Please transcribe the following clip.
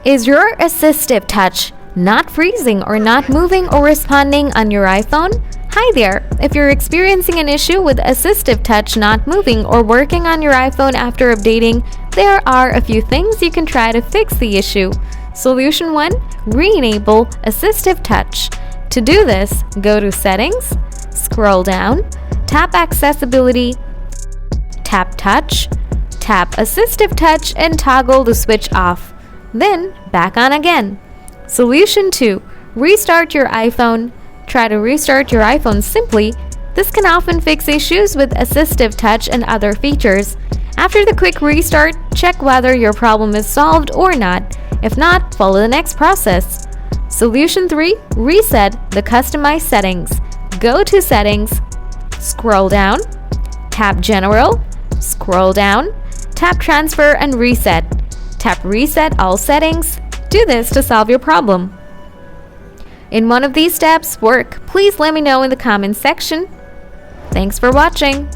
Is your Assistive Touch not freezing or not moving or responding on your iPhone? Hi there! If you're experiencing an issue with Assistive Touch not moving or working on your iPhone after updating, there are a few things you can try to fix the issue. Solution 1. Re-enable Assistive Touch. To do this, go to Settings, scroll down, tap Accessibility, tap Touch, tap Assistive Touch and toggle the switch off. Then back on again. Solution 2. Restart your iPhone. Try to restart your iPhone simply. This can often fix issues with Assistive Touch and other features. After the quick restart, check whether your problem is solved or not. If not, follow the next process. Solution 3. Reset the customized settings. Go to Settings, scroll down, tap General, scroll down, tap Transfer and Reset. Tap Reset all settings. Do this to solve your problem. In one of these steps work, please let me know in the comments section. Thanks for watching.